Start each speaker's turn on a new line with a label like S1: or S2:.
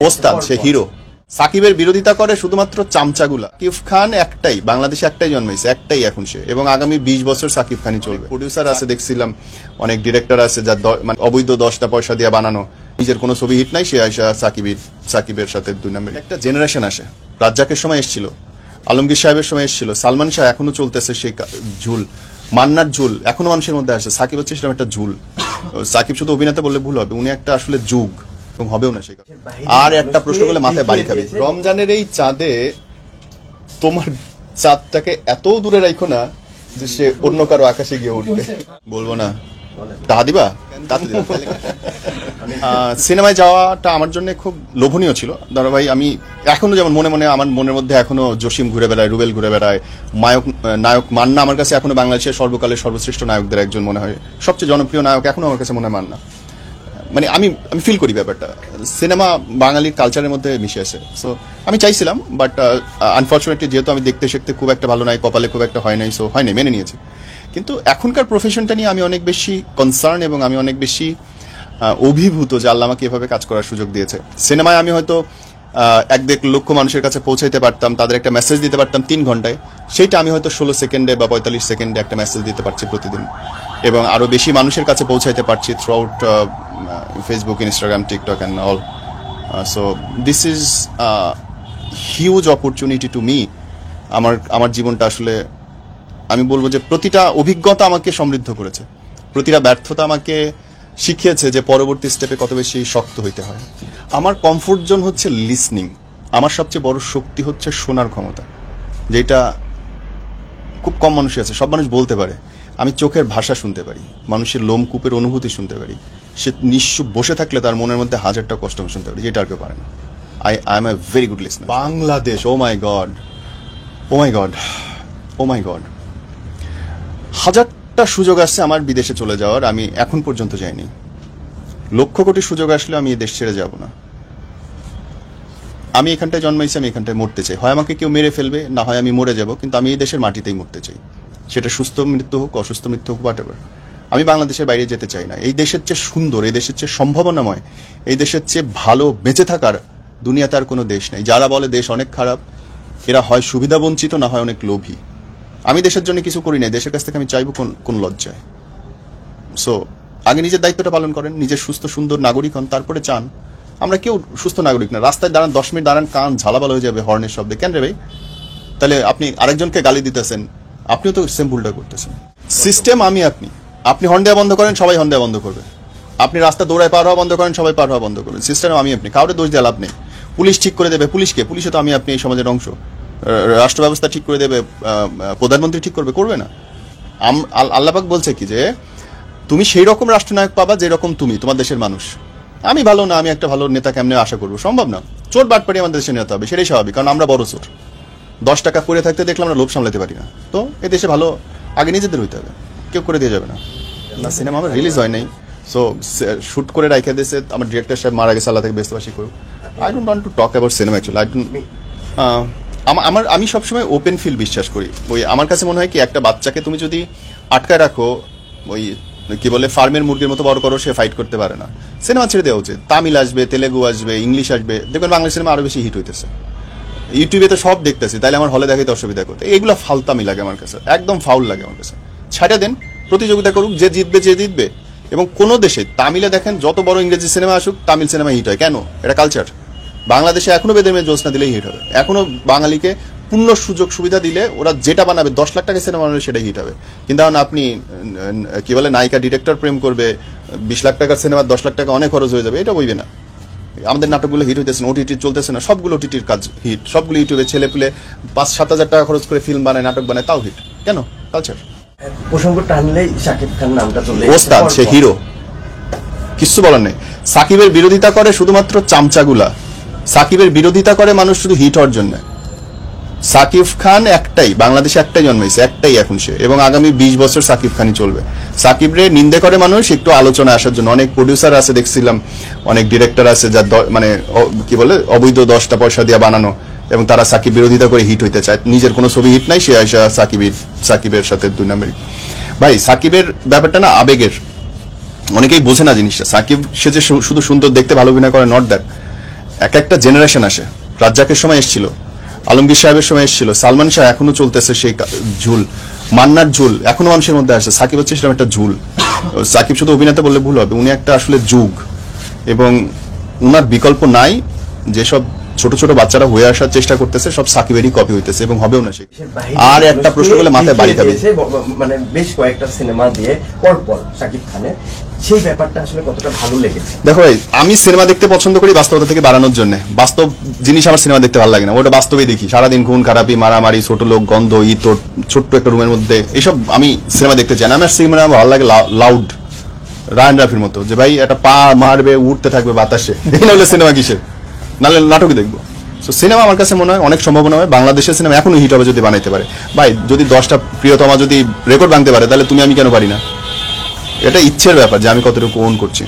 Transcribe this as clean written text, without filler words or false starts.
S1: ওস্তাদ সে হিরো। সাকিবের বিরোধিতা করে শুধুমাত্র চামচাগুলা। সাকিব খান একটাই, বাংলাদেশে একটাই জন্মাইছে, একটাই এখন সে, এবং আগামী 20 বছর সাকিব খানই চলবে। প্রডিউসার আছে দেখছিলাম, অনেক ডিরেক্টর আছে যার মানে অবৈধ 10টা পয়সা দিয়ে বানানো, নিজের কোনো ছবি হিট নাই, সে আইসা সাকিবের সাথে 2 নম্বর। একটা জেনারেশন আসে, রাজ্জাকের সময় এসেছিল, আলমগীর সাহেবের সময় এসেছিল, সালমান শাহ এখনো চলতেছে সেই ঝুল, মান্নার ঝুল এখনো মানুষের মধ্যে আসে। সাকিব হচ্ছে সেরকম একটা ঝুল। সাকিব শুধু অভিনেতা বললে ভুল হবে, উনি একটা আসলে যুগ, এবং হবেও না সেই কথা। আর একটা প্রশ্ন করলে মাথায় বাড়ি খাবে, রমজানের এই চাঁদে তোমার চাঁদটাকে এত দূরে রাখো না যে সে অন্য কারো আকাশে গিয়ে উঠবে। বলবো না, টাকা দিবা? সিনেমায় যাওয়াটা আমার জন্য খুব লোভনীয় ছিল। ধরো ভাই, আমি এখনো যেমন মনে মনে আমার মনের মধ্যে এখনো জসিম ঘুরে বেড়ায়, রুবেল ঘুরে বেড়ায়, নায়ক মান্না আমার কাছে এখনো বাংলাদেশের সর্বকালের সর্বশ্রেষ্ঠ নায়কদের একজন মনে হয়, সবচেয়ে জনপ্রিয় নায়ক এখনো আমার কাছে মনে হয় মান্না। মানে আমি ফিল করি ব্যাপারটা, সিনেমা বাঙালির কালচারের মধ্যে মিশে আছে। সো আমি চাইছিলাম, বাট আনফর্চুনেটলি যেহেতু আমি দেখতে শিখতে খুব একটা ভালো নাই, কপালে খুব একটা হয় নাই, সো হয় নাই, মেনে নিয়েছি। কিন্তু এখনকার প্রফেশনটা নিয়ে আমি অনেক বেশি কনসার্ন, এবং আমি অনেক বেশি অভিভূত যে আল্লাহ আমাকে এভাবে কাজ করার সুযোগ দিয়েছে। সিনেমায় আমি হয়তো 1-1.5 লক্ষ মানুষের কাছে পৌঁছাইতে পারতাম, তাদের একটা মেসেজ দিতে পারতাম 3 ঘন্টায়, সেইটা আমি হয়তো 16 সেকেন্ডে বা 45 সেকেন্ডে একটা মেসেজ দিতে পারছি প্রতিদিন, এবং আরো বেশি মানুষের কাছে পৌঁছাইতে পারছি through out Facebook, Instagram, TikTok and all. So this is huge opportunity to me. আমার জীবনটা আসলে আমি বলবো যে প্রতিটা অভিজ্ঞতা আমাকে সমৃদ্ধ করেছে, প্রতিটা ব্যর্থতা আমাকে শিখিয়েছে যে পরবর্তী স্টেপে কত বেশি শক্ত হইতে হয়। আমার কমফোর্ট জোন হচ্ছে লিসনিং। আমার সবচেয়ে বড় শক্তি হচ্ছে শোনার ক্ষমতা, যেটা খুব কম মানুষই আছে। সব মানুষ বলতে পারে, আমি চোখের ভাষা শুনতে পারি, মানুষের লোমকূপের অনুভূতি শুনতে পারি, সে নিশ্চুপ বসে থাকলে তার মনের মধ্যে 1000টা কষ্ট শুনতে পারি, যেটা আর কেউ পারে না। I am a very good listener. Bangladesh, oh my god, oh my god, oh my god, 1000টা সুযোগ আসছে আমার বিদেশে চলে যাওয়ার, আমি এখন পর্যন্ত যাইনি। লক্ষ কোটি সুযোগ আসলে আমি এই দেশ ছেড়ে যাব না। আমি এখানটায় জন্মাইছি, আমি এখানটায় মরতে চাই। হয় আমাকে কেউ মেরে ফেলবে, না হয় আমি মরে যাব, কিন্তু আমি এই দেশের মাটিতেই মরতে চাই। সেটা সুস্থ মৃত্যু হোক, অসুস্থ মৃত্যু হোক, হোয়াটএভার। আমি বাংলাদেশের বাইরে যেতে চাই না। এই দেশের চেয়ে সুন্দর, এই দেশের চেয়ে সম্ভাবনাময়, এই দেশের চেয়ে ভালো বেঁচে থাকার দুনিয়াতে আর কোনো দেশ নেই। যারা বলে দেশ অনেক খারাপ, এরা হয় সুবিধা বঞ্চিত, না হয় অনেক লোভী। আমি দেশের জন্য কিছু করি নাই, দেশের কাছ থেকে আমি চাইবো কোন লজ্জায়। সো আগে নিজের দায়িত্বটা পালন করেন, নিজের সুস্থ সুন্দর নাগরিক হন, তারপরে চান। আমরা কেউ সুস্থ নাগরিক না। রাস্তায় দাঁড়ান, 10 মিনিট দাঁড়ান, কান ঝালাপালা হয়ে যাবে হর্নের শব্দে। কেন রে ভাই? তাহলে আপনি আরেকজনকে গালি দিতেছেন, আপনিও তো সেম ভুলটা করতেছেন। সিস্টেম আপনি হর্ন দেওয়া বন্ধ করেন, সবাই হর্ন দেওয়া বন্ধ করবে। আপনি রাস্তা দৌড়ায় পার হওয়া বন্ধ করেন, সবাই পার হওয়া বন্ধ করবেন। সিস্টেম আপনি, কাউরে দোষ দেওয়া লাভ নেই। পুলিশ ঠিক করে দেবে, পুলিশে তো আপনি এই সমাজের অংশ। রাষ্ট্র ব্যবস্থা ঠিক করে দেবে, প্রধানমন্ত্রী ঠিক করবে না। আল্লাহ পাক বলছে কি যে তুমি সেই রকম রাষ্ট্রনায়ক পাবা যেরকম তুমি, তোমার দেশের মানুষ। আমি ভালো না, আমি একটা ভালো নেতা কেমনে আশা করবো? সম্ভব না। চোর বাটপাড়ি আমাদের দেশে নেতা হবে, সেটাই স্বাভাবিক, কারণ আমরা বড় চোর। 10 টাকা পড়ে থাকতে দেখলাম আমরা লোভ সামলাতে পারি না। তো এই দেশে ভালো আগে নিজেদের হইতে হবে, কেউ করে দিয়ে যাবে না। সিনেমা আমার রিলিজ হয় নাই, সো শুট করে রাখা দিয়েছে। আমার ডিরেক্টর সাহেব মারা গেছে, আল্লাহ থেকে বেস্তবাসী করুক। I don't want to talk about cinema actually. আমি সবসময় ওপেন ফিল বিশ্বাস করি। ওই আমার কাছে মনে হয় কি, একটা বাচ্চাকে তুমি যদি আটকায় রাখো, ওই কি বলে ফার্মের মুরগির মতো বড় করো, সে ফাইট করতে পারে না। সিনেমা ছেড়ে দেওয়া উচিত। তামিল আসবে, তেলেগু আসবে, ইংলিশ আসবে, দেখবেন বাংলা সিনেমা আরো বেশি হিট হইতেছে। ইউটিউবে তো সব দেখতেছি, তাইলে আমার হলে দেখাইতে অসুবিধা করতে। এইগুলো ফালতামি লাগে আমার কাছে, একদম ফাউল লাগে আমার কাছে। ছাড়া দেন, প্রতিযোগিতা করুক, যে জিতবে। এবং কোনো দেশে তামিলে দেখেন, যত বড় ইংরেজি সিনেমা আসুক, তামিল সিনেমা হিট হয় কেন? এটা কালচার। বাংলাদেশে এখনো বেদের মেয়ে জোৎস্না দিলেই হিট হবে। এখনো বাঙালিকে পূর্ণ সুযোগ সুবিধা দিলে ওরা যেটা বানাবে, 10 লাখ টাকা সিনেমা বানাবে, সেটাই হিট হবে। কিন্তু এখন আপনি কি বলে, নায়িকা ডিরেক্টর প্রেম করবে, 20 লাখ টাকার সিনেমা 10 লাখ টাকা অনেক খরচ হয়ে যাবে, এটা বইবে না। আমাদের নাটকগুলো হিট হইতেছে না, ওটিটি চলতেছে না, সবগুলো ওটিটির কাজ হিট। সবগুলো ইউটিউবে ছেলে পেলে 5-7 হাজার টাকা খরচ করে ফিল্ম বানায়, নাটক বানায়, তাও হিট কেন? কালচার।
S2: প্রসঙ্গ টানলেই সাকিব খান নামটা চলে,
S1: ওস্তাদ সে হিরো, কিচ্ছু বলার নেই। সাকিবের বিরোধিতা করে শুধুমাত্র চামচাগুলা। সাকিবের বিরোধিতা করে মানুষ শুধু হিট হওয়ার জন্য। সাকিব খান একটাই, বাংলাদেশে একটাই জন্মাইছে, একটাই এখন সে, এবং আগামী 20 বছর সাকিব খানই চলবে। সাকিবরে নিন্দে করে মানুষ একটু আলোচনা আসার জন্য। অনেক প্রডিউসার আছে দেখছিলাম, অনেক ডিরেক্টর আছে যার মানে কি বলে অবৈধ 10টা পয়সা দিয়ে বানানো, এবং তারা সাকিব বিরোধিতা করে হিট হইতে চায়। নিজের কোনো ছবি হিট নাই, সে আইসা সাকিবের সাথে 2 নম্বরই। ভাই, সাকিবের ব্যাপারটা না আবেগের, অনেকেই বোঝে না জিনিসটা। সাকিব সে যে শুধু সুন্দর দেখতে ভালো অভিনয় করে, নট দ্যাট। এক একটা জেনারেশন আসে। রাজ্জাকের সময় এসেছিল, আলমগীর সাহেবের সময় এসেছিল, সালমান শাহ এখনো চলতেছে সেই ঝুল, মান্নার ঝুল এখনো মানুষের মধ্যে আসে। সাকিব হচ্ছে সেরকম একটা ঝুল। সাকিব শুধু অভিনেতা বললে ভুল হবে, উনি একটা আসলে যুগ, এবং উনার বিকল্প নাই। যেসব ছোট ছোট বাচ্চারা হয়ে আসার চেষ্টা করতেছে সব সাকিবেরই কপি হইতেছে, এবং হবেও না সে। আর একটা প্রশ্ন করলে মাথায় বাড়ি খাবে,
S2: মানে বেশ কয়েকটা সিনেমা দিয়ে পরপর শাকিব খানের সেই ব্যাপারটা আসলে কতটা ভালো লেগেছে।
S1: দেখো ভাই, আমি সিনেমা দেখতে পছন্দ করি বাস্তবতা থেকে বাড়ানোর জন্য। বাস্তব জিনিস আমার সিনেমা দেখতে ভালো লাগে না, ওটা বাস্তবেই দেখি। সারাদিন খুন খারাপি, মারামারি, ছোট লোক, গন্ধ, ইতর, ছোট্ট একটা রুমের মধ্যে, এইসব আমি সিনেমা দেখতে চাই না। আমার সিনেমা ভালো লাগে লাউড, রায়ন রাফির মতো, যে ভাই একটা পা মারবে, উঠতে থাকবে বাতাসে। এই না হলে সিনেমা কিসের? নাহলে নাটকই দেখবো। তো সিনেমা আমার কাছে মনে হয় অনেক সম্ভাবনা হয়। বাংলাদেশের সিনেমা এখনো হিট হবে যদি বানাইতে পারে। ভাই যদি 10টা প্রিয়তমা যদি রেকর্ড ভাঙতে পারে, তাহলে তুমি আমি কেন পারি না? এটা ইচ্ছের ব্যাপার যে আমি কতটুকু ওন করছি।